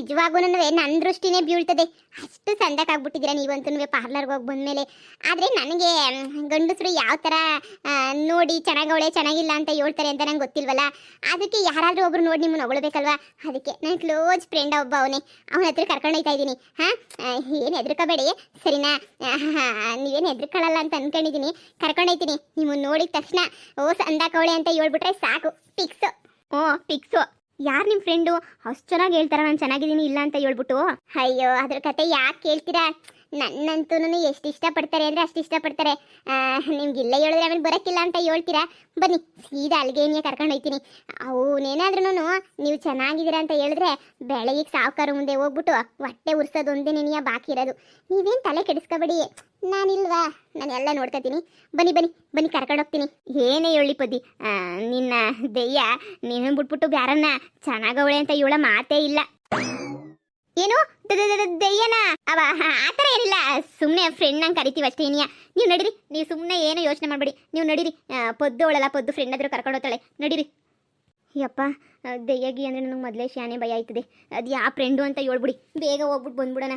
ನಿಜವಾಗೂ ನನ್ನ ದೃಷ್ಟಿನೇ ಬೀಳ್ತದೆ. ಅಷ್ಟು ಸಂದಕ್ಕಾಗ್ಬಿಟ್ಟಿದ್ದೀರಾ ನೀವಂತೂ ಪಾರ್ಲರ್ಗೆ ಹೋಗಿ ಬಂದಮೇಲೆ. ಆದರೆ ನನಗೆ ಗಂಡಸರು ಯಾವ ಥರ ನೋಡಿ ಚೆನ್ನಾಗವಳೆ ಚೆನ್ನಾಗಿಲ್ಲ ಅಂತ ಹೇಳ್ತಾರೆ ಅಂತ ನಂಗೆ ಗೊತ್ತಿಲ್ವಲ್ಲ. ಅದಕ್ಕೆ ಯಾರಾದರೂ ಒಬ್ರು ನೋಡಿ ನಿಮ್ಮನ್ನು ಹೊಗಳ್ಬೇಕಲ್ವಾ. ಅದಕ್ಕೆ ನನ್ನ ಕ್ಲೋಸ್ ಫ್ರೆಂಡ್ ಒಬ್ಬ ಅವನೇ, ಅವನ ಹತ್ರ ಕರ್ಕೊಂಡು ಹೋಗ್ತಾ ಇದ್ದೀನಿ. ಹಾಂ, ಏನು ಹೆದರ್ಕೋಬೇಡಿ ಸರಿನಾ? ನೀವೇನು ಹೆದರ್ಕೊಳ್ಳಲ್ಲ ಅಂತ ಅನ್ಕೊಂಡಿದ್ದೀನಿ. ಕರ್ಕೊಂಡೋಗ್ತೀನಿ. ನಿಮ್ಮನ್ನು ನೋಡಿದ ತಕ್ಷಣ ಓ ಸಂದಾಕವಳೆ ಅಂತ ಹೇಳ್ಬಿಟ್ರೆ ಸಾಕು, ಫಿಕ್ಸು. ಫಿಕ್ಸು. ಯಾರು ನಿಮ್ಮ ಫ್ರೆಂಡು? ಅಷ್ಟು ಚೆನ್ನಾಗಿ ಹೇಳ್ತಾರ ನಾನು ಚೆನ್ನಾಗಿದ್ದೀನಿ ಇಲ್ಲ ಅಂತ ಹೇಳ್ಬಿಟ್ಟು? ಅಯ್ಯೋ ಅದ್ರ ಕತೆ ಯಾಕೆ ಕೇಳ್ತೀರಾ? ನನ್ನಂತೂ ಎಷ್ಟು ಇಷ್ಟಪಡ್ತಾರೆ ಅಂದರೆ ಅಷ್ಟು ಇಷ್ಟಪಡ್ತಾರೆ. ನಿಮ್ಗೆ ಇಲ್ಲೇ ಹೇಳಿದ್ರೆ ಆಮೇಲೆ ಬರೋಕ್ಕಿಲ್ಲ ಅಂತ ಹೇಳ್ತೀರಾ. ಬನ್ನಿ ಸೀದಾ ಅಲ್ಲಿಗೆ ಕರ್ಕೊಂಡು ಹೋಗ್ತೀನಿ. ಅವನೇನಾದ್ರೂ ನೀವು ಚೆನ್ನಾಗಿದ್ದೀರಾ ಅಂತ ಹೇಳಿದ್ರೆ ಬೆಳಗ್ಗೆ ಸಾವುಕಾರ ಮುಂದೆ ಹೋಗ್ಬಿಟ್ಟು ಹೊಟ್ಟೆ ಉರ್ಸೋದು ಒಂದೇ ನೆನೆಯ ಬಾಕಿ ಇರೋದು. ನೀವೇನು ತಲೆ ಕೆಡಿಸ್ಕೋಬೇಡಿ, ನಾನಿಲ್ವಾ, ನಾನು ಎಲ್ಲ ನೋಡ್ಕೊತೀನಿ. ಬನ್ನಿ ಬನ್ನಿ ಬನ್ನಿ ಕರ್ಕೊಂಡು ಹೋಗ್ತೀನಿ. ಏನೇ ಹೇಳಿ ಪದಿ, ನಿನ್ನ ದೆಯ್ಯ ನೀನು ಬಿಟ್ಬಿಟ್ಟು ಬ್ಯಾರನ್ನ ಚೆನ್ನಾಗವಳೆ ಅಂತ ಹೇಳೋ ಮಾತೇ ಇಲ್ಲ. ಏನು ದೆಯ್ಯನ? ಅವ ಆ ಥರ ಏನಿಲ್ಲ, ಸುಮ್ಮನೆ ಫ್ರೆಂಡ್ ನಂಗೆ ಕರಿತೀವಿ ಅಷ್ಟೇ. ಏನಿಯ ನೀವು ನಡೀರಿ, ನೀವು ಸುಮ್ಮನೆ ಏನೋ ಯೋಚನೆ ಮಾಡಬೇಡಿ, ನೀವು ನಡೀರಿ. ಪೊದ್ದು ಅವಳಲ್ಲ, ಪೊದ್ದು ಫ್ರೆಂಡ್ ಆದರೂ ಕರ್ಕೊಂಡು ಹೋಗ್ತಾಳೆ, ನಡೀರಿ. ಯಪ್ಪ ದೆಯ್ಯಗಿ ಅಂದರೆ ನನಗೆ ಮೊದಲೇ ಶಾನೆ ಭಯ ಆಯ್ತದೆ. ಅದು ಯಾವ ಫ್ರೆಂಡು ಅಂತ ಹೇಳ್ಬಿಡಿ, ಬೇಗ ಹೋಗ್ಬಿಟ್ಟು ಬಂದ್ಬಿಡೋಣ.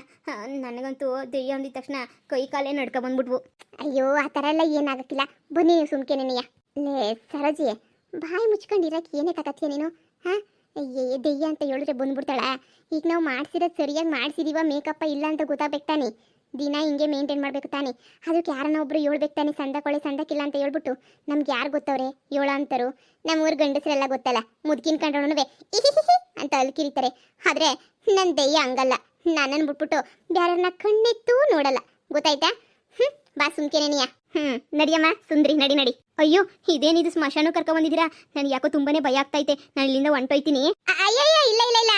ನನಗಂತೂ ದೆಯ್ಯ ಅಂದಿದ ತಕ್ಷಣ ಕೈ ಕಾಲೇ ನಡ್ಕೊ ಬಂದ್ಬಿಟ್ವು. ಅಯ್ಯೋ ಆ ಥರ ಎಲ್ಲ ಏನಾಗಕ್ಕಿಲ್ಲ, ಬನ್ನಿ ನೀವು ಸುಮ್ಕೆನೆಯ. ಲೇ ಸರೋಜಿ, ಬಾಯಿ ಮುಚ್ಕೊಂಡಿರಕ್ಕೆ ಏನೇ ಕಥೆಯ ನೀನು? ಹಾಂ, ದೆಯ್ಯ ಅಂತ ಹೇಳಿದ್ರೆ ಬಂದ್ಬಿಡ್ತಾಳ. ಈಗ ನಾವು ಮಾಡ್ಸಿರೋದು ಸರಿಯಾಗಿ ಮಾಡ್ಸಿದೀವ, ಮೇಕಪ್ಪ ಇಲ್ಲ ಅಂತ ಗೊತ್ತಾಗಬೇಕು ತಾನೆ. ದಿನ ಹಿಂಗೆ ಮೇಂಟೈನ್ ಮಾಡಬೇಕು ತಾನೆ. ಅದಕ್ಕೆ ಯಾರನ್ನ ಒಬ್ರು ಹೇಳ್ಬೇಕು ತಾನೆ, ಸಂದಕೊಳ್ಳೆ ಸಂದಕ್ಕಿಲ್ಲ ಅಂತ ಹೇಳ್ಬಿಟ್ಟು. ನಮ್ಗೆ ಯಾರು ಗೊತ್ತವ್ರೆ ಏಳ ಅಂತಾರು? ನಮ್ಮೂರು ಗಂಡಸರೆಲ್ಲ ಗೊತ್ತಲ್ಲ, ಮುದ್ಕಿನ ಕಂಡ್ರೂ ಅಂತ ಅಲ್ಕಿರಿತಾರೆ. ಆದರೆ ನನ್ನ ದೆಯ್ಯ ಹಂಗಲ್ಲ, ನನ್ನನ್ನು ಬಿಟ್ಬಿಟ್ಟು ಬೇರೆಯವ್ರನ್ನ ಕಣ್ಣೆತ್ತೂ ನೋಡಲ್ಲ, ಗೊತ್ತಾಯ್ತಾ? ಬಾ ಸುಮ್ಕೆನೆನಿಯ. ನಡಿಯಮ್ಮ ಸುಂದ್ರಿ, ನಡಿ ನಡಿ. ಅಯ್ಯೋ ಇದೇನಿದು ಸ್ಮಶಾನ ಕರ್ಕೊಂಬಂದಿದ್ದೀರಾ? ನನಗೆ ಯಾಕೋ ತುಂಬಾನೇ ಭಯ ಆಗ್ತೈತೆ, ನಾನು ಇಲ್ಲಿಂದ ಹೊಂಟೋಯ್ತೀನಿ. ಅಯ್ಯಯ್ಯ ಇಲ್ಲ ಇಲ್ಲ ಇಲ್ಲ,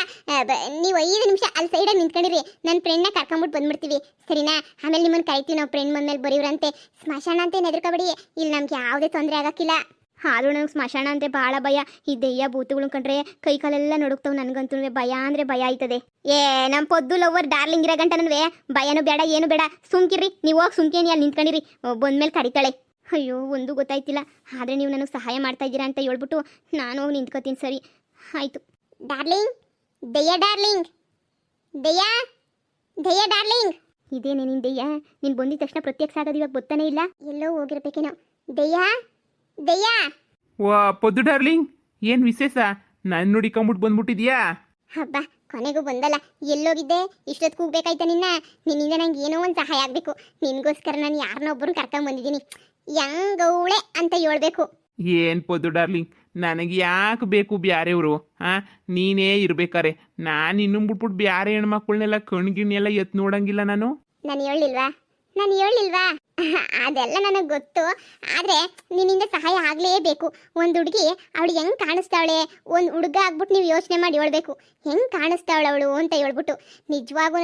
ನೀವು 5 ನಿಮಿಷ ಅಲ್ಲಿ ಸೈಡಾಗಿ ನಿಂತ್ಕೊಂಡಿರಿ, ನನ್ನ ಫ್ರೆಂಡ್ನ ಕರ್ಕೊಂಬಿಟ್ಟು ಬಂದ್ಬಿಡ್ತೀವಿ ಸರಿನಾ? ಆಮೇಲೆ ನಿಮ್ಮನ್ನು ಕರಿತೀವಿ ನಾವು. ಫ್ರೆಂಡ್ ಬಂದ್ಮೇಲೆ ಬರೀವ್ರಂತೆ. ಸ್ಮಶಾನ ಅಂತ ಏನು ಹೆದರ್ಕೋಬೇಡಿ, ಇಲ್ಲಿ ನಮ್ಗೆ ಯಾವುದೇ ತೊಂದರೆ ಆಗಕ್ಕಿಲ್ಲ. ಆದರೂ ನನಗೆ ಸ್ಮಶಾನ ಅಂತೆ ಭಾಳ ಭಯ. ಈ ದೆಯ್ಯ ಭೂತಗಳು ಕಂಡ್ರೆ ಕೈ ಕಾಲೆಲ್ಲ ನಡುಕ್ತಾವೆ. ನನಗಂತೂ ಭಯ ಅಂದರೆ ಭಯ ಆಯ್ತದೆ. ನಮ್ಮ ಪೊದ್ದು ಲವರ್ ಡಾರ್ಲಿಂಗ್ ಇರೋ ಗಂಟ ನನಗೆ ಭಯನೂ ಬೇಡ ಏನು ಬೇಡ. ಸುಮ್ಕಿರ್ರಿ, ನೀವು ಹೋಗಿ ಸುಮ್ಕೇನಿ ಅಲ್ಲಿ ನಿಂತ್ಕೊಂಡಿರಿ, ಬಂದ್ಮೇಲೆ ಕರಿತಾಳೆ. ಅಯ್ಯೋ ಒಂದು ಗೊತ್ತಾಯ್ತಿಲ್ಲ, ಆದರೆ ನೀವು ನನಗೆ ಸಹಾಯ ಮಾಡ್ತಾ ಇದ್ದೀರಾ ಅಂತ ಹೇಳ್ಬಿಟ್ಟು ನಾನು ಹೋಗಿ ನಿಂತ್ಕೋತೀನಿ. ಸರಿ ಆಯಿತು. ಡಾರ್ಲಿಂಗ್, ದೆಯ್ಯ ಡಾರ್ಲಿಂಗ್, ದೆಯ್ಯ ದೆಯ್ಯ ಡಾರ್ಲಿಂಗ್. ಇದೇನೇ ನಿನ್ನ ದೆಯ್ಯ? ನೀನು ಬಂದಿದ ತಕ್ಷಣ ಪ್ರತ್ಯಕ್ಷ ಆಗೋದು ಇವಾಗ ಗೊತ್ತಾನೇ ಇಲ್ಲ, ಎಲ್ಲೋ ಹೋಗಿರ್ಬೇಕೇನೋ. ದೆಯ್ಯ ದೆಯ್ಯ. ವಾ ಪೊದ್ದು ಡಾರ್ಲಿಂಗ್, ಏನು ವಿಶೇಷ? ನಾನು ನೋಡಿಕೊಂಬಿಟ್ಟು ಬಂದ್ಬಿಟ್ಟಿದ್ಯಾ? ಹಬ್ಬ ಕೊನೆಗೂ ಬಂದಲ್ಲ. ಎಲ್ಲೋಗಿದ್ದೆ? ಇಷ್ಟೊತ್ತು ಕೂಗ್ಬೇಕಾಯ್ತಾ ನಿನ್ನಿಂದ ನಂಗೆ ಏನೋ ಒಂದು ಸಹಾಯ ಆಗಬೇಕು. ನಿನಗೋಸ್ಕರ ನಾನು ಯಾರನ್ನೊಬ್ಬರು ಕರ್ಕೊಂಬಂದಿದ್ದೀನಿ. ಯಂಗೌಳೆ ಅಂತ ಹೇಳ್ಬೇಕು. ಏನು ಪೊದ್ದು ಡಾರ್ಲಿಂಗ್, ನನಗೆ ಯಾಕೆ ಬೇಕು ಬ್ಯಾರೆಯವರು? ಹಾಂ, ನೀನೇ ಇರ್ಬೇಕಾರೆ. ನಾನು ಇನ್ನೂ ಬಿಟ್ಬಿಟ್ಟು ಬ್ಯಾರೆ ಹೆಣ್ಮಕ್ಳನ್ನೆಲ್ಲ ಕಣ್ಗಿಣ್ಣೆಲ್ಲ ಎತ್ತು ನೋಡಂಗಿಲ್ಲ ನಾನು ನಾನು ಹೇಳಿಲ್ವಾ? ಅದೆಲ್ಲ ನನಗೆ ಗೊತ್ತು. ಆದರೆ ನಿನ್ನಿಂದ ಸಹಾಯ ಆಗಲೇಬೇಕು. ಒಂದು ಹುಡುಗಿ ಅವಳು ಹೆಂಗೆ ಕಾಣಿಸ್ತಾವಳೆ, ಒಂದು ಹುಡುಗ ಆಗ್ಬಿಟ್ಟು ನೀವು ಯೋಚನೆ ಮಾಡಿ ಹೇಳ್ಬೇಕು, ಹೆಂಗೆ ಕಾಣಿಸ್ತಾವಳೆ ಅವಳು ಅಂತ ಹೇಳ್ಬಿಟ್ಟು. ನಿಜವಾಗೂ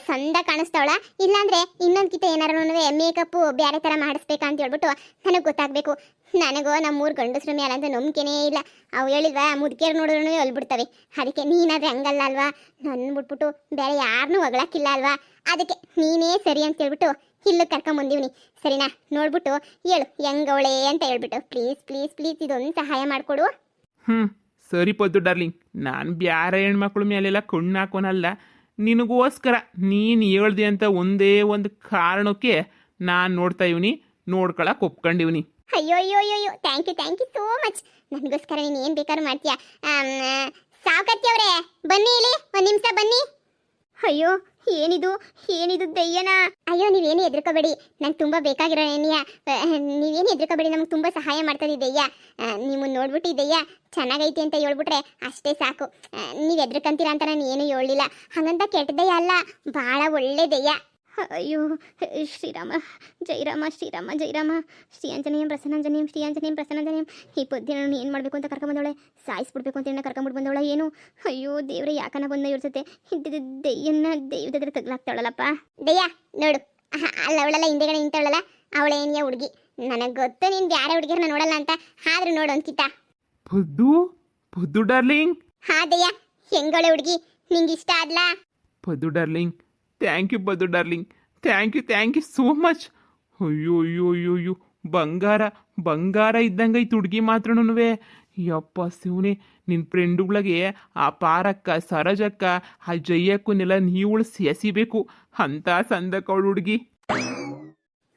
ಸಂದ ಕಾಣಿಸ್ತಾವಳ, ಇಲ್ಲಾಂದರೆ ಇನ್ನೊಂದ್ಕಿತ ಏನಾರು ಮೇಕಪ್ಪು ಬೇರೆ ಥರ ಮಾಡಿಸ್ಬೇಕಾ ಅಂತ ಹೇಳ್ಬಿಟ್ಟು ನನಗೆ ಗೊತ್ತಾಗಬೇಕು. ನನಗೂ ನಮ್ಮೂರು ಗಂಡಸ್ರ ಮೇಲೆ ಅಂತ ನಂಬಿಕೆನೇ ಇಲ್ಲ. ಅವು ಹೇಳಿಲ್ವಾ, ಮುದುಕಿಯರು ನೋಡಿದ್ರೂ ಅಲ್ಬಿಡ್ತವೆ. ಅದಕ್ಕೆ ನೀನಾದರೆ ಹಂಗಲ್ಲ ಅಲ್ವಾ, ನನ್ನ ಬಿಟ್ಬಿಟ್ಟು ಬೇರೆ ಯಾರನ್ನೂ ಹೊಗಳಕ್ಕಿಲ್ಲ ಅಲ್ವಾ. ಅದಕ್ಕೆ ನೀನೇ ಸರಿ ಅಂತ ಹೇಳ್ಬಿಟ್ಟು ಇಲ್ಲೂ ಕರ್ಕೊಂಬಂದಿವ್ನಿ ಸರಿನಾ? ನೋಡ್ಬಿಟ್ಟು ಹೇಳು ಹೆಂಗವಳೆ ಅಂತ ಹೇಳ್ಬಿಟ್ಟು. ಪ್ಲೀಸ್ ಪ್ಲೀಸ್ ಪ್ಲೀಸ್ ಇದೊಂದು ಸಹಾಯ ಮಾಡಿಕೊಡು. ಸರಿ ಪೊದ್ದು ಡಾರ್ಲಿಂಗ್, ನಾನು ಬ್ಯಾರೆ ಹೆಣ್ಮಕ್ಳ ಮೇಲೆಲ್ಲ ಕಣ್ಣು ಹಾಕೋನಲ್ಲ. ನಿನಗೋಸ್ಕರ ನೀನು ಹೇಳ್ದೆ ಅಂತ ಒಂದೇ ಒಂದು ಕಾರಣಕ್ಕೆ ನಾನು ನೋಡ್ತಾ ಇವ್ನಿ, ನೋಡ್ಕೊಳಕ್ಕೆ ಒಪ್ಕೊಂಡಿವ್ನಿ. ಅಯ್ಯೋ ಅಯ್ಯೋ ಅಯ್ಯೋ, ಥ್ಯಾಂಕ್ ಯು ಸೋ ಮಚ್. ನನಗೋಸ್ಕರ ನೀನು ಏನು ಬೇಕಾದ್ರೂ ಮಾಡ್ತೀಯಾ. ಸಾವುಕತ್ತಿ ಅವರೇ ಬನ್ನಿ, ಇಲ್ಲಿ ಒಂದು ನಿಮಿಷ ಬನ್ನಿ. ಅಯ್ಯೋ ಏನಿದು ದೆಯ್ಯನ? ಅಯ್ಯೋ ನೀವೇನು ಹೆದರ್ಕೋಬೇಡಿ, ನಂಗೆ ತುಂಬ ಬೇಕಾಗಿರೋ ಏನಿಯ. ನೀವೇನು ಹೆದರ್ಕೋಬೇಡಿ, ನಮ್ಗೆ ತುಂಬ ಸಹಾಯ ಮಾಡ್ತದೆ ದೆಯ್ಯ. ನೀವು ನೋಡ್ಬಿಟ್ಟು ಈ ದೆಯ್ಯ ಚೆನ್ನಾಗೈತಿ ಅಂತ ಹೇಳ್ಬಿಟ್ರೆ ಅಷ್ಟೇ ಸಾಕು. ನೀವು ಹೆದರ್ಕಂತೀರ ಅಂತ ನಾನು ಏನು ಹೇಳಲಿಲ್ಲ. ಹಾಗಂತ ಕೆಟ್ಟ ದೆಯ್ಯ ಅಲ್ಲ, ಭಾಳ ಒಳ್ಳೆ ದೆಯ್ಯ. ಅಯ್ಯೋ ಶ್ರೀರಾಮ ಜೈರಾಮ ಶ್ರೀರಾಮ ಜೈರಾಮ ಶ್ರೀ ಆಂಜನೇಯಂ ಪ್ರಸನ್ನಾಂಜನೇಯಂ ಶ್ರೀ ಆಂಜನೇಯಂ ಪ್ರಸನ್ನಾಂಜನೇಯಂ. ಈ ಪದ್ಯ ನಾನು ಏನು ಮಾಡಬೇಕು ಅಂತ ಕರ್ಕೊಂಬಂದವಳೆ, ಸಾಯಿಸ್ಬಿಡ್ಬೇಕು ಅಂತ ಕರ್ಕೊಂಬಿಟ್ಟು ಬಂದವಳ ಏನು? ಅಯ್ಯೋ ದೇವ್ರೆ, ಯಾಕನ ಬಂದ ಇರ್ಸತ್ತೆ ಇದ್ದಿದ್ದು ದೆಯ್ಯನ್ನ ದೈವದ ತಗ್ಲಾಕ್ತಾವಳಲ್ಲಪ್ಪ. ದೆಯ್ಯ ನೋಡು, ಅಲ್ಲ ಅವಳೆಲ್ಲ ಹಿಂದೆಗಡೆ ನಿಂತವಳಲ್ಲ, ಅವಳೇನಿಯ ಹುಡುಗಿ. ನನಗೆ ಗೊತ್ತು ನೀನು ಬ್ಯಾರೆ ಹುಡುಗಿರನ್ನ ನೋಡಲ್ಲ ಅಂತ, ಆದ್ರೂ ನೋಡು ಅಂಕಿತ. ಪೊದ್ದು ಡಾರ್ಲಿಂಗ್. ಹಾ ದೆಯ್ಯ, ಹೆಂಗೊಳೆ ಹುಡುಗಿ, ನಿಂಗೆ ಇಷ್ಟ ಆದ್ಲ? ಪೊದ್ದು ಡಾರ್ಲಿಂಗ್, ಥ್ಯಾಂಕ್ ಯು ಪೊದ್ದು darling, thank you so much. ಅಯ್ಯೋ ಅಯ್ಯೋ ಅಯ್ಯೋ ಅಯ್ಯೋ, ಬಂಗಾರ ಬಂಗಾರ ಇದ್ದಂಗೈತೆ ಹುಡುಗಿ ಮಾತ್ರನೂ. ಯಪ್ಪ ಶಿವನೇ, ನಿನ್ನ ಫ್ರೆಂಡುಗಳಿಗೆ ಆ ಪಾರಕ್ಕ, ಸರೋಜಕ್ಕ, ಆ ಜಯ್ಯಕ್ಕನೆಲ್ಲ ನೀವು ಎಸಿಬೇಕು ಅಂತ ಸಂದಕ್ಕೆ ಅವಳು ಹುಡುಗಿ.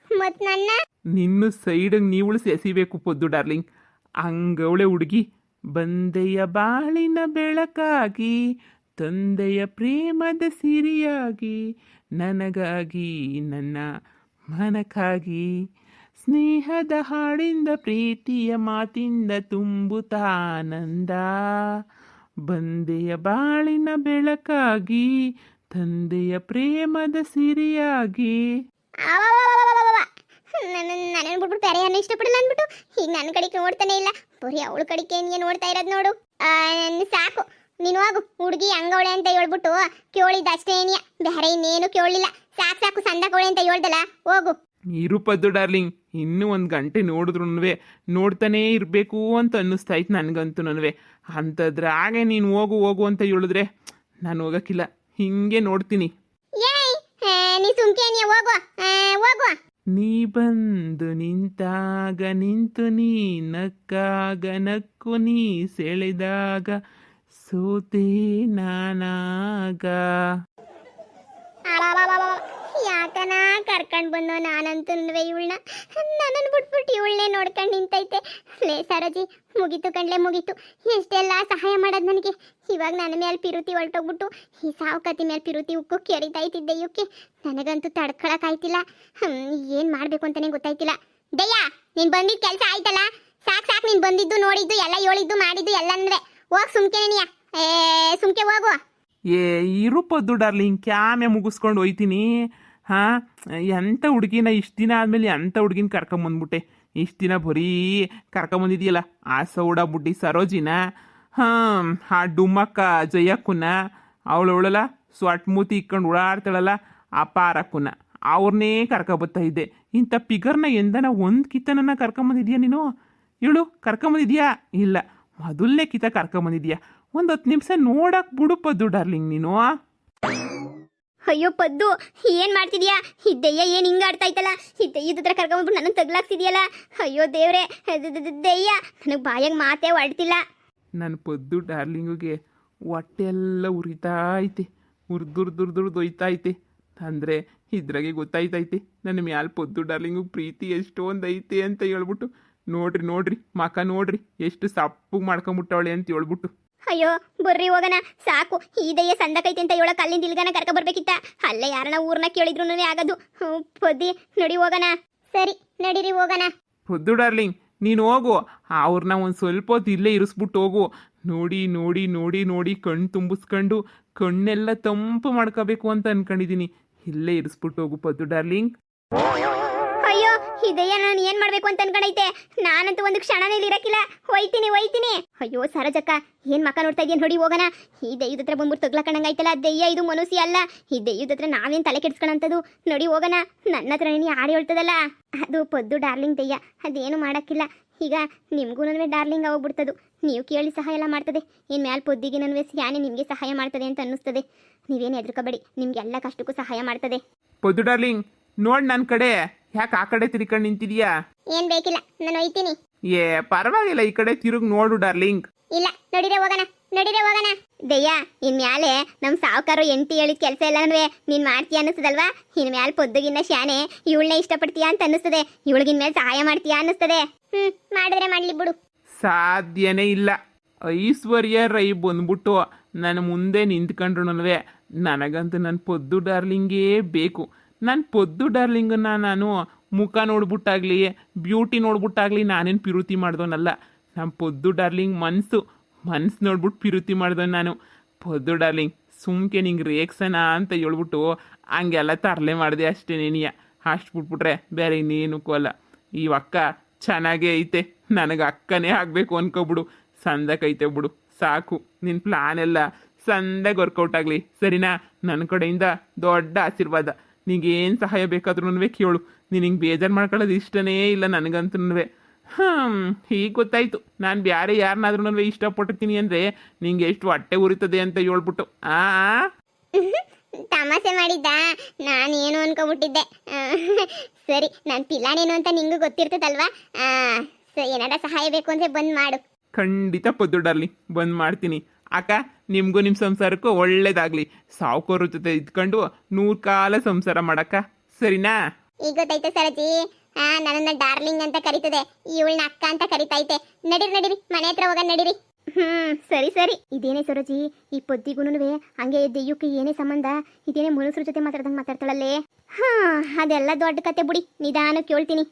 ಮತ್ ನನ್ನ ನಿನ್ನ ಸೈಡಿಗೆ ನೀವು ಎಸಿಬೇಕು ಪೊದ್ದು ಡಾರ್ಲಿಂಗ್. ಹಂಗವಳೆ ಹುಡುಗಿ. ಬಂದೆಯ ಬಾಳಿನ ಬೆಳಕಾಗಿ, ತಂದೆಯ ಪ್ರೇಮದ ಸಿರಿಯಾಗಿ, ನನಗಾಗಿ ನನ್ನ ಮನಕ್ಕಾಗಿ, ಸ್ನೇಹದ ಹಾಡಿಂದ ಪ್ರೀತಿಯ ಮಾತಿಂದ ತುಂಬುತ್ತಾನಂದ. ಬಂದೆಯ ಬಾಳಿನ ಬೆಳಕಾಗಿ, ತಂದೆಯ ಪ್ರೇಮದ ಸಿರಿಯಾಗಿ. ನನ್ನ ಬಿಟ್ಬಿಟ್ಟು ಬೇರೆ ಯಾರನ್ನ ಇಷ್ಟಪಡಲ್ಲ ಅಂದ್ಬಿಟ್ಟು ಈಗ ನನ್ನ ಕಡೆಗೆ ನೋಡ್ತಾನೆ ಇಲ್ಲ, ಬರೀ ಅವಳ ಕಡೆಗೆ ಏನ್ ನೋಡ್ತಾ ಇರೋದು ನೋಡು. ಸಾಕು, ನೀನು ಹೋಗು. ಹುಡುಗಿ ಹಂಗವಳೆ ಅಂತ ಹೇಳ್ಬಿಟ್ಟು ಕೇಳಿದ ಅಷ್ಟೇ ಏನಿಯ, ಬೇರೆ ಇನ್ನೇನು ಕೇಳಲಿಲ್ಲ. ಸಾಕು ಸಾಕು, ಸಂದಕವಳೆ ಅಂತ ಹೇಳ್ದಲ್ಲ, ಹೋಗು. ಇರುಪದ್ದು ಡಾರ್ಲಿಂಗ್, ಇನ್ನೂ ಒಂದು ಗಂಟೆ ನೋಡಿದ್ರು ನೋಡ್ತಾನೇ ಇರಬೇಕು ಅಂತ ಅನ್ನಿಸ್ತಾ ಇತ್ತು ನನಗಂತೂ. ಅಂಥದ್ರಾಗೆ ನೀನು ಹೋಗು ಹೋಗು ಅಂತ ಹೇಳಿದ್ರೆ ನಾನು ಹೋಗಕ್ಕಿಲ್ಲ, ಹಿಂಗೆ ನೋಡ್ತೀನಿ. ಏಯ್, ನೀ ಸುಮ್ಕೆ ನೀ ಹೋಗು ಹೋಗು. ನೀ ಬಂದು ನಿಂತಾಗ ನಿಂತು, ನೀ ನಕ್ಕಾಗ ನಕ್ಕು, ನೀ ಸೆಳೆದಾಗ ಸೋತೆ ನಾನಾಗ. ಯಾಕನ ಕರ್ಕೊಂಡ್ ಬಂದೋ ನಾನಂತೂ ಇವಳನ್ನ, ನನ್ನನ್ನು ಬಿಟ್ಬಿಟ್ಟು ಇವಳನ್ನೇ ನೋಡ್ಕೊಂಡು ನಿಂತೈತೆ. ಲೇ ಸರೋಜಿ, ಮುಗೀತು ಕಣ್ಲೆ ಮುಗೀತು. ಎಷ್ಟೆಲ್ಲ ಸಹಾಯ ಮಾಡೋದು ನನಗೆ. ಇವಾಗ ನನ್ನ ಮೇಲೆ ಪಿರುತಿ ಹೊರಟೋಗ್ಬಿಟ್ಟು ಈ ಸಾವುಕತಿ ಮೇಲೆ ಪಿರುತಿ ಉಕ್ಕು ಕೆರಿತಾಯ್ತಿದ್ದೆ. ಇವಕ್ಕೆ ನನಗಂತೂ ತಡ್ಕೊಳಕ್ಕಾಯ್ತಿಲ್ಲ. ಏನು ಮಾಡಬೇಕು ಅಂತಲೇ ಗೊತ್ತಾಯ್ತಿಲ್ಲ. ದಯ್ಯ, ನೀನು ಬಂದಿದ್ದು ಕೆಲಸ ಆಯ್ತಲ್ಲ, ಸಾಕು ಸಾಕು. ನೀನು ಬಂದಿದ್ದು ನೋಡಿದ್ದು ಎಲ್ಲ ಹೇಳಿದ್ದು ಮಾಡಿದ್ದು ಎಲ್ಲ ಅಂದರೆ ಹೋಗಿ ಸುಮ್ಕೆನೆಯ, ಸುಮ್ಕೆ ಹೋಗು. ಇರುಪದ್ದು ಡಾರ್ಲಿಂಗ್, ಕ್ಯಾಮೆ ಮುಗಿಸ್ಕೊಂಡು ಹೋಯ್ತೀನಿ. ಹಾಂ, ಎಂಥ ಹುಡುಗಿನ ಇಷ್ಟು ದಿನ ಆದಮೇಲೆ ಎಂಥ ಹುಡುಗಿನ ಕರ್ಕೊಂಬಂದ್ಬಿಟ್ಟೆ. ಇಷ್ಟು ದಿನ ಬರೀ ಕರ್ಕೊಂಬಂದಿದೆಯಲ್ಲ ಆ ಸೌಡ ಬುಡ್ಡಿ ಸರೋಜಿನ, ಹಾಂ, ಆ ಡುಮ್ಮಕ್ಕ ಜಯಕ್ಕುನ, ಅವಳವಳಲ್ಲ ಸ್ವಟ್ ಮೂತಿ ಇಕ್ಕೊಂಡು ಓಡಾಡ್ತಾಳಲ್ಲ ಆ ಪಾರಕ್ಕುನ, ಅವ್ರನ್ನೇ ಕರ್ಕೊಬತ್ತಾ ಇದ್ದೆ. ಇಂಥ ಪಿಗರ್ನ ಎಂದನ ಒಂದು ಕಿತ್ತನನ್ನ ಕರ್ಕೊಂಬಂದಿದ್ಯಾ ನೀನು? ಇವಳು ಕರ್ಕೊಂಬಂದಿದ್ಯಾ? ಇಲ್ಲ, ಮೊದಲನೇ ಕಿತ ಕರ್ಕೊಂಬಂದಿದ್ಯಾ. ಒಂದು 10 ನಿಮಿಷ ನೋಡಕ್ ಬಿಡು ಪದ್ದು ಡಾರ್ಲಿಂಗ್ ನೀನು. ಅಯ್ಯೋ ಪದ್ದು, ಏನ್ ಮಾಡ್ತಿದ್ಯಾ? ದೆಯ್ಯ ಏನ್ ಹಿಂಗ ಆಡ್ತಾ ಇತ್ತಲ್ಲ, ದೆಯ್ಯದ ಹತ್ರ ಕರ್ಕೊಂಡ್ಬಿಟ್ಟು ನನ್ನ ತಗ್ಲಾಕ್ಸಿದ್ಯಲ್ಲ. ಅಯ್ಯೋ ದೇವ್ರೆ, ದೆಯ್ಯ ನನಗೆ ಬಾಯಾಗ ಮಾತೇ ಹೊಡ್ತಿಲ್ಲ. ನನ್ನ ಪದ್ದು ಡಾರ್ಲಿಂಗುಗೆ ಹೊಟ್ಟೆಲ್ಲ ಉರಿತಾ ಐತೆ, ಉರ್ದುರ್ದುರ್ದುರ್ದು ಒಯ್ತಾ ಐತೆ. ಅಂದರೆ ಇದ್ರಾಗೆ ಗೊತ್ತಾಯ್ತೈತೆ ನನ್ನ ಮ್ಯಾಲ ಪದ್ದು ಡಾರ್ಲಿಂಗು ಪ್ರೀತಿ ಎಷ್ಟೊಂದು ಐತೆ ಅಂತ ಹೇಳ್ಬಿಟ್ಟು. ನೋಡ್ರಿ ನೋಡ್ರಿ ಮಕ ನೋಡ್ರಿ, ಎಷ್ಟು ಸಪ್ಪಗೆ ಮಾಡ್ಕೊಂಬಿಟ್ಟವಳೆ ಅಂತ ಹೇಳ್ಬಿಟ್ಟು. ಅಯ್ಯೋ ಬರ್ರಿ ಹೋಗಣ, ಸಾಕು. ಈ ದಯ್ಯ ಸಂದಕೈತೆ ಅಂತ ಹೇಳಕ್ ಅಲ್ಲಿಂದ ಇಲ್ಗನ ಕರ್ಕ ಬರ್ಬೇಕಿತ್ತ. ಅಲ್ಲೇ ಯಾರನ್ನ ಊರ್ನ ಕೇಳಿದ್ರು ಆಗೋದು. ಪೊದ್ದಿ ನಡಿ ಹೋಗಣ. ಸರಿ ನಡೀರಿ ಹೋಗಣ. ಪದ್ದು ಡಾರ್ಲಿಂಗ್, ನೀನು ಹೋಗು, ಅವ್ರನ್ನ ಒಂದು ಸ್ವಲ್ಪ ಹೊತ್ತು ಇಲ್ಲೇ ಇರಿಸ್ಬಿಟ್ಟು ಹೋಗು. ನೋಡಿ ನೋಡಿ ನೋಡಿ ನೋಡಿ ಕಣ್ಣು ತುಂಬಿಸ್ಕೊಂಡು ಕಣ್ಣೆಲ್ಲ ತಂಪು ಮಾಡ್ಕೋಬೇಕು ಅಂತ ಅನ್ಕೊಂಡಿದ್ದೀನಿ. ಇಲ್ಲೇ ಇರಿಸ್ಬಿಟ್ಟು ಹೋಗು ಪದ್ದು ಡಾರ್ಲಿಂಗ್. ಅಯ್ಯೋ ಇದೆಯಾ, ನಾನು ಏನ್ ಮಾಡ್ಬೇಕು ಅಂತ ಅನ್ಕೊಂಡೈತೆ. ನಾನಂತೂ ಒಂದು ಕ್ಷಣನೇ ಇಲ್ಲಿ ಇರಕ್ಕಿಲ್ಲ. ಹೋಯ್ತೀನಿ. ಅಯ್ಯೋ ಸರೋಜಕ್ಕ, ಏನ್ ಮಕ್ಕ ನೋಡ್ತಾ ಇದೆಯಾ? ನೋಡಿ ಹೋಗಣ. ಈ ದೆಯ್ಯದ ಹತ್ರ ಬಂದ್ಬಿಟ್ಟು ತಗ್ಲಾಕಣಂಗಾಯ್ತಲ್ಲ. ದೆಯ್ಯ ಇದು ಮನುಷ್ಯ ಅಲ್ಲ. ಈ ದೆಯ್ಯದ ಹತ್ರ ನಾವೇನ್ ತಲೆ ಕೆಡ್ಸ್ಕೊಳಂತದು. ನೋಡಿ ಹೋಗಣ. ನನ್ನ ಹತ್ರ ನೀನು ಯಾರು ಹೇಳ್ತದಲ್ಲ, ಅದು ಪದ್ದು ಡಾರ್ಲಿಂಗ್ ದೆಯ್ಯ. ಅದೇನು ಮಾಡಕ್ಕಿಲ್ಲ. ಈಗ ನಿಮ್ಗೂ ನನ್ವೆ ಡಾರ್ಲಿಂಗ್ ಆಗೋಗ್ಬಿಡ್ತದು. ನೀವು ಕೇಳಿ ಸಹಾಯ ಎಲ್ಲ ಮಾಡ್ತದೆ. ಇನ್ ಮ್ಯಾಲ ಪೊದ್ದಿಗೆ ನನ್ವೆ ಯಾನೆ ನಿಮಗೆ ಸಹಾಯ ಮಾಡ್ತದೆ ಅಂತ ಅನ್ನಿಸ್ತದೆ. ನೀವೇನು ಹೆದರ್ಕೋಬೇಡಿ, ನಿಮ್ಗೆಲ್ಲ ಕಷ್ಟಕ್ಕೂ ಸಹಾಯ ಮಾಡ್ತದೆ. ಪದ್ದು ಡಾರ್ಲಿಂಗ್, ನೋಡ್ ನನ್ನ ಕಡೆ, ಯಾಕೆ ಆ ಕಡೆ ತಿರ್ಕೊಂಡು ನಿಂತಿದ್ಯಾ? ಏನ್ ಬೇಕಿಲ್ಲ, ನಾನು ಹೋಯ್ತೀನಿ. ಪರವಾಗಿಲ್ಲ, ಈ ಕಡೆ ತಿರುಗಿ ನೋಡು ಡಾರ್ಲಿಂಗ್. ಇಲ್ಲ, ನಡೀರೆ ಹೋಗಣ. ದಯ್ಯ, ಇನ್ ಮ್ಯಾಲೆ ನಮ್ ಸಾವುಕಾರು ಎಂಟಿ ಹೇಳಿದ ಕೆಲಸ ಎಲ್ಲನೂ ನೀನ್ ಮಾಡ್ತೀಯ ಅನ್ನಿಸ್ತದಲ್ವಾ? ಇನ್ ಮ್ಯಾಲ ಪೊದ್ದುಗಿನ್ನ ಶಾನೆ ಇವಳನ್ನ ಇಷ್ಟಪಡ್ತೀಯಾ ಅಂತ ಅನ್ನಿಸ್ತದೆ. ಇವಳಿಗಿನ ಮೇಲೆ ಸಹಾಯ ಮಾಡ್ತೀಯಾ ಅನ್ನಿಸ್ತದೆ. ಮಾಡಿದ್ರೆ ಮಾಡ್ಲಿ ಬಿಡು. ಸಾಧ್ಯನೇ ಇಲ್ಲ. ಐಶ್ವರ್ಯ ರೈ ಬಂದ್ಬಿಟ್ಟು ನನ್ನ ಮುಂದೆ ನಿಂತ್ಕೊಂಡ್ರು ನನಗಂತೂ ನನ್ನ ಪೊದ್ದು ಡಾರ್ಲಿಂಗೇ ಬೇಕು. ನನ್ನ ಪೊದ್ದು ಡಾರ್ಲಿಂಗನ್ನ ನಾನು ಮುಖ ನೋಡ್ಬಿಟ್ಟಾಗ್ಲಿ, ಬ್ಯೂಟಿ ನೋಡ್ಬಿಟ್ಟಾಗ್ಲಿ ನಾನೇನು ಪಿರುತಿ ಮಾಡ್ದೋನಲ್ಲ. ನಮ್ಮ ಪೊದ್ದು ಡಾರ್ಲಿಂಗ್ ಮನಸ್ಸು ನೋಡ್ಬಿಟ್ಟು ಪಿರುತಿ ಮಾಡ್ದೋನು ನಾನು. ಪೊದ್ದು ಡಾರ್ಲಿಂಗ್, ಸುಮ್ಕೆ ನಿಂಗೆ ರೇಕ್ಸನ ಅಂತ ಹೇಳ್ಬಿಟ್ಟು ಹಂಗೆಲ್ಲ ತರಲೆ ಮಾಡಿದೆ ಅಷ್ಟೇ. ನೀನಿಯ ಅಷ್ಟು ಬಿಟ್ಬಿಟ್ರೆ ಬೇರೆ ಇನ್ನೇನಕ್ಕೂ ಅಲ್ಲ. ಈ ಅಕ್ಕ ಚೆನ್ನಾಗೇ ಐತೆ, ನನಗೆ ಅಕ್ಕನೇ ಆಗಬೇಕು ಅನ್ಕೋಬಿಡು. ಸಂದಕೈತೆ ಬಿಡು, ಸಾಕು. ನಿನ್ನ ಪ್ಲಾನ್ ಎಲ್ಲ ಸಂದಾಗ ವರ್ಕೌಟ್ ಆಗಲಿ, ಸರಿನಾ? ನನ್ನ ಕಡೆಯಿಂದ ದೊಡ್ಡ ಆಶೀರ್ವಾದ. ನಿಂಗೇನು ಸಹಾಯ ಬೇಕಾದ್ರೂ ಕೇಳು. ನಿನಗೆ ಬೇಜಾರು ಮಾಡ್ಕೊಳ್ಳೋದು ಇಷ್ಟನೇ ಇಲ್ಲ ನನಗಂತೂ. ಈಗ ಗೊತ್ತಾಯ್ತು ನಾನು ಬೇರೆ ಯಾರನ್ನಾದ್ರೂ ಇಷ್ಟಪಡ್ತೀನಿ ಅಂದರೆ ನಿಂಗೆ ಎಷ್ಟು ಹೊಟ್ಟೆ ಉರಿತದೆ ಅಂತ ಹೇಳ್ಬಿಟ್ಟು. ತಮಾಷೆ ಮಾಡಿದ್ದ, ನಾನೇನು ಅನ್ಕೊಂಬಿಟ್ಟಿದ್ದೆ. ಸರಿ, ನಾನು ಪಿಲಾನೇನು ಅಂತ ನಿಂಗೂ ಗೊತ್ತಿರ್ತದಲ್ವಾ. ಏನಾರ ಸಹಾಯ ಬೇಕು ಅಂದ್ರೆ ಬಂದ್ ಮಾಡು. ಖಂಡಿತ ಪದ್ದು ಡಾರ್ಲಿಂಗ್, ಬಂದ್ ಮಾಡ್ತೀನಿ. ಅಕ್ಕ, ನಿಮ್ಗೂ ನಿಮ್ಮ ಸಂಸಾರಕ್ಕೂ ಒಳ್ಳೇದಾಗ್ಲಿ. ಸಾವುಕೋರ ಜೊತೆ ಇದ್ಕೊಂಡು 100 ಕಾಲ ಸಂಸಾರ ಮಾಡಕ್ಕ, ಸರಿನಾ? ಈಗ ಗೊತ್ತಾಯ್ತು ಸರಜಿ. ನನ್ನನ್ನ ಡಾರ್ಲಿಂಗ್ ಅಂತ ಕರಿತದೆ, ಇವಳನ್ನ ಅಕ್ಕ ಅಂತ ಕರಿತೈತೆ. ನಡೀರಿ ನಡೀರಿ, ಮನೆ ಹತ್ರ ಹೋಗ ನಡೀರಿ. ಸರಿ ಸರಿ. ಇದೇನೇ ಸರೋಜಿ, ಈ ಪೊದ್ದಿಗೂನುವೆ ಹಂಗೆ ದೆಯ್ಯಕ್ಕೆ ಏನೇ ಸಂಬಂಧ? ಇದೇನೇ ಮನುಷ್ಯರ ಜೊತೆ ಮಾತಾಡ್ದಂಗೆ ಮಾತಾಡ್ತಾಳಲ್ಲೇ. ಅದೆಲ್ಲ ದೊಡ್ಡ ಕತೆ ಬಿಡಿ, ನಿಧಾನ ಕೇಳ್ತೀನಿ.